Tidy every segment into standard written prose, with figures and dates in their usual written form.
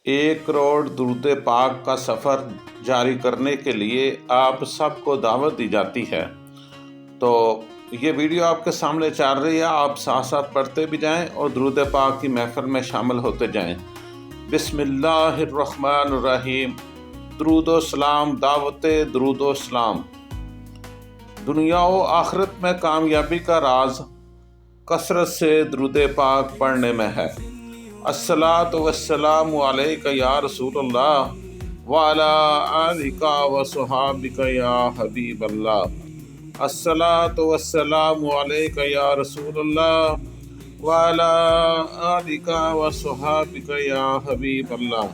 1 करोड़ दुरूद पाक का सफ़र जारी करने के लिए आप सबको दावत दी जाती है। तो ये वीडियो आपके सामने चल रही है, आप साथ साथ पढ़ते भी जाएं और दुरूद पाक की महफिल में शामिल होते जाएं। बिस्मिल्लाहिर्रहमानिर्रहीम। दुरूद सलाम, दावत दुरूद सलाम। दुनिया व आखिरत में कामयाबी का राज कसरत से दुरूद पाक पढ़ने में है। अस्सलातु वस्सलामु अलैका या रसूलल्लाह व अला आलिका व सहाबिका या हबीबल्लाह। अस्सलातु वस्सलामु अलैका या रसूलल्लाह व अला आलिका व सहाबिका या हबीबल्लाह।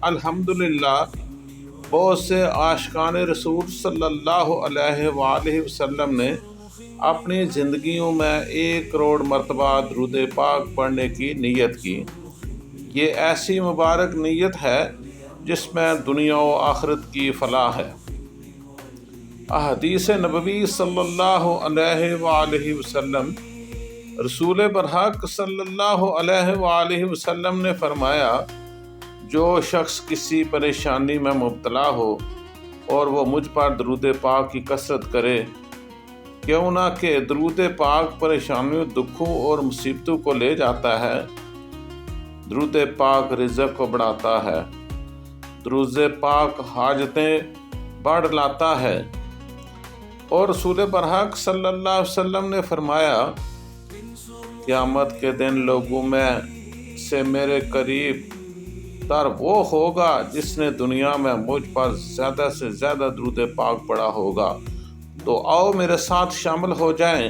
अल्हम्दुलिल्लाह, बहुत से आशिकान रसूल सल्लल्लाहु अलैहि वसल्लम ने अपनी ज़िंदगियों में 1 करोड़ मरतबा दुरूद पाक पढ़ने की नीयत की। ये ऐसी मुबारक नीयत है जिसमें दुनिया व आखिरत की फलाह है। अहदीस नबवी सल्लल्लाहु अलैहि वसल्लम, रसूल बरहक सल्लल्लाहु अलैहि वसल्लम ने फरमाया, जो शख्स किसी परेशानी में मुब्तला हो और वो मुझ पर दुरूद पाक की कसरत करे, क्यों ना कि दुरूद पाक परेशानियों, दुखों और मुसीबतों को ले जाता है। दुरूद पाक रिज़्क़ को बढ़ाता है। दुरूद पाक हाजतें बढ़ लाता है। और रसूल बरहक सल्लल्लाहु अलैहि वसल्लम ने फरमाया, क़यामत के दिन लोगों में से मेरे करीब तर वो होगा जिसने दुनिया में मुझ पर ज़्यादा से ज़्यादा दुरूद पाक पढ़ा होगा। तो आओ मेरे साथ शामिल हो जाएं,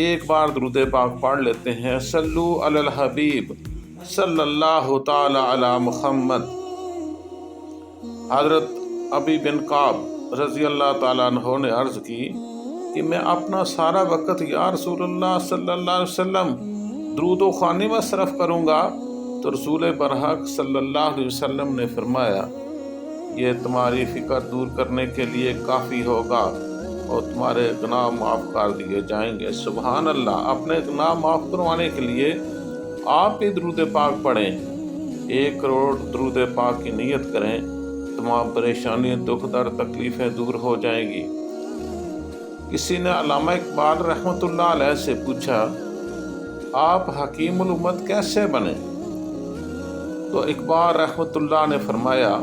एक बार दुरूद पाक पढ़ लेते हैं। सल्लू अलल हबीब सल्लल्लाहु ताला अला मुहम्मद। हज़रत अबी बिन काब रज़ी अल्लाह ताला अन्हु ने अर्ज़ की कि मैं अपना सारा वक़्त या रसूलल्लाह सल्लल्लाहु अलैहि वसल्लम दुरूद ख़्वानी में सरफ़ करूँगा। तो रसूल बरहक सल्लल्लाहु अलैहि वसल्लम ने फरमाया, ये तुम्हारी फ़िक्र दूर करने के लिए काफ़ी होगा और तुम्हारे गुनाह माफ़ कर दिए जाएंगे। सुभान अल्लाह। अपने गुनाह माफ़ करवाने के लिए आप भी दुरूद पाक पढ़ें। 1 करोड़ दुरूद पाक की नीयत करें, तमाम परेशानियाँ, दुख दर्द, तकलीफ़ें दूर हो जाएंगी। किसी ने अल्लामा इकबाल रहमतुल्लाह अलैह से पूछा, आप हकीमुल उम्मत कैसे बने? तो इकबाल रहमतुल्लाह ने फरमाया,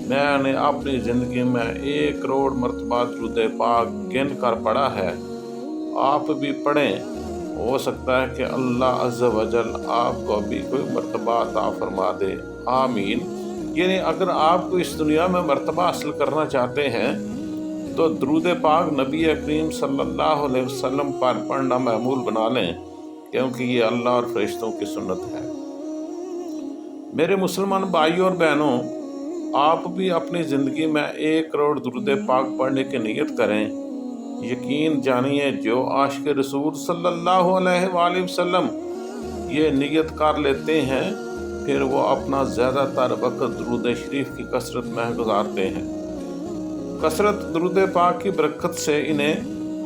मैंने अपनी ज़िंदगी में 1 करोड़ मरतबा दुरूद पाक गिन कर पढ़ा है। आप भी पढ़ें, हो सकता है कि अल्लाह अज़्ज़ व जल आपको भी कोई मरतबा अता फरमा दे। आमीन। यानी अगर आपको इस दुनिया में मरतबा हासिल करना चाहते हैं तो दुरूद पाक नबी करीम सल्लल्लाहु अलैहि वसल्लम पर पढ़ना मामूल बना लें, क्योंकि ये अल्लाह और फरिश्तों की सुन्नत है। मेरे मुसलमान भाइयों और बहनों, आप भी अपनी ज़िंदगी में 1 करोड़ दुरूद पाक पढ़ने की नीयत करें। यकीन जानिए, जो आशिक रसूल सल्लल्लाहु अलैहि वसल्लम ये नीयत कर लेते हैं, फिर वो अपना ज़्यादातर वक्त दुरूद शरीफ की कसरत में गुजारते हैं। कसरत दुरूद पाक की बरकत से इन्हें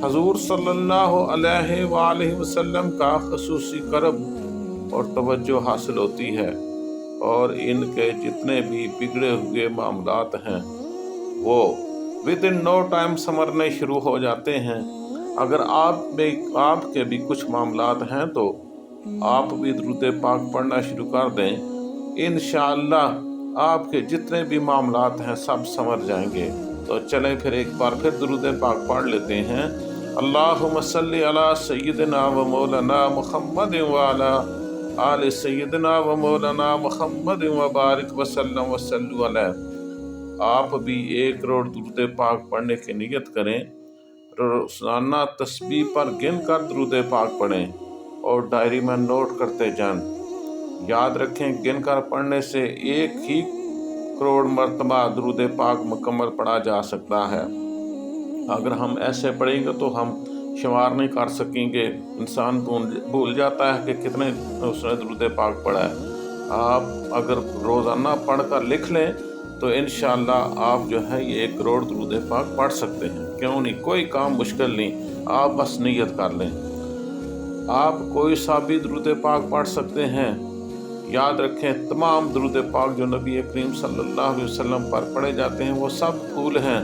हजूर सल्लल्लाहु अलैहि वसल्लम का ख़ुसूसी करब और तवज्जो हासिल होती है, और इनके जितने भी बिगड़े हुए मामलात हैं वो विद इन नो टाइम संवरने शुरू हो जाते हैं। अगर आपके भी कुछ मामलात हैं तो आप भी दुरूद पाक पढ़ना शुरू कर दें। इंशाअल्लाह आपके जितने भी मामलात हैं सब संवर जाएंगे। तो चलें फिर एक बार फिर दुरूद पाक पढ़ लेते हैं। अल्लाहुम्मा सल्ली अला सय्यिदिना व मौलाना मुहम्मद व अला आले सय्यिदना व मौलाना मुहम्मद व बारिक वसल्लम वसल्लु अलैहि। आप भी 1 करोड़ दुरूद पाक पढ़ने की नीयत करें। रोज़ाना तस्बीह पर गिन कर दुरूद पाक पढ़ें और डायरी में नोट करते जाएं। याद रखें, गिन कर पढ़ने से 1 ही करोड़ मरतबा दुरूद पाक मुकम्मल पढ़ा जा सकता है। अगर हम ऐसे पढ़ेंगे तो हम शुमार नहीं कर सकेंगे। इंसान भूल जाता है कि कितने उसने दुरूद पाक पढ़ा है। आप अगर रोज़ाना पढ़ कर लिख लें तो इंशाअल्लाह आप जो है ये 1 करोड़ दुरूद पाक पढ़ सकते हैं। क्यों नहीं, कोई काम मुश्किल नहीं, आप बस नीयत कर लें। आप कोई सा भी दुरूद पाक पढ़ सकते हैं। یاد رکھیں تمام درود پاک جو نبی کریم صلی اللہ علیہ وسلم پر پڑھے جاتے ہیں وہ سب پھول ہیں۔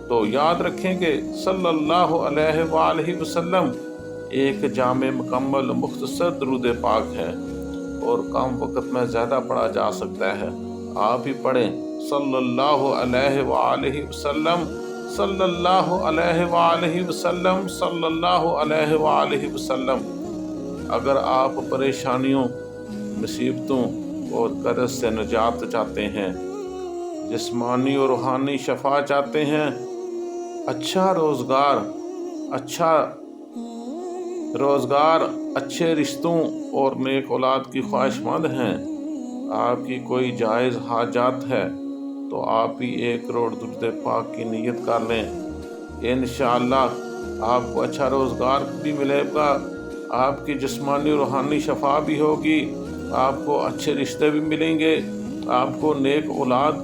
تو یاد رکھیں کہ صلی اللہ علیہ وآلہ وسلم ایک جامع مکمل مختصر درود پاک ہے اور کم وقت میں زیادہ پڑھا جا سکتا ہے۔ آپ ہی پڑھیں صلی اللہ علیہ وآلہ وسلم، صلی اللہ علیہ وآلہ وسلم، صلی اللہ علیہ وآلہ وسلم۔ اگر آپ پریشانیوں، مصیبتوں اور قرض سے نجات چاہتے ہیں، جسمانی اور روحانی شفا چاہتے ہیں، اچھا روزگار، اچھے رشتوں اور نیک اولاد کی خواہش مند ہیں، آپ کی کوئی جائز حاجات ہے تو آپ ہی 1 کروڑ درود پاک کی نیت کر لیں۔ انشاءاللہ آپ کو اچھا روزگار بھی ملے گا، آپ کی جسمانی اور روحانی شفا بھی ہوگی، آپ کو اچھے رشتے بھی ملیں گے، آپ کو نیک اولاد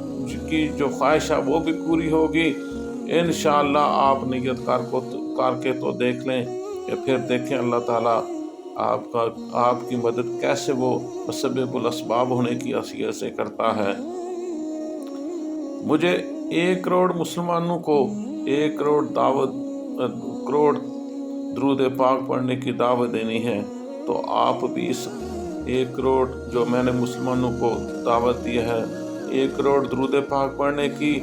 کی جو خواہش ہے وہ بھی پوری ہوگی۔ انشاءاللہ آپ نیت کر کے تو دیکھ لیں کہ پھر دیکھیں اللہ تعالیٰ آپ کی مدد کیسے وہ مسبب الاسباب ہونے کی حیثیت سے کرتا ہے۔ مجھے 1 کروڑ مسلمانوں کو 1 کروڑ درود پاک پڑھنے کی دعوت دینی ہے، تو آپ بھی اس 1 کروڑ جو میں نے مسلمانوں کو دعوت دی ہے 1 کروڑ درود پاک پڑھنے کی،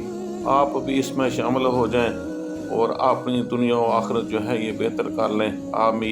آپ بھی اس میں شامل ہو جائیں اور اپنی دنیا و آخرت جو ہے یہ بہتر کر لیں۔ آمین۔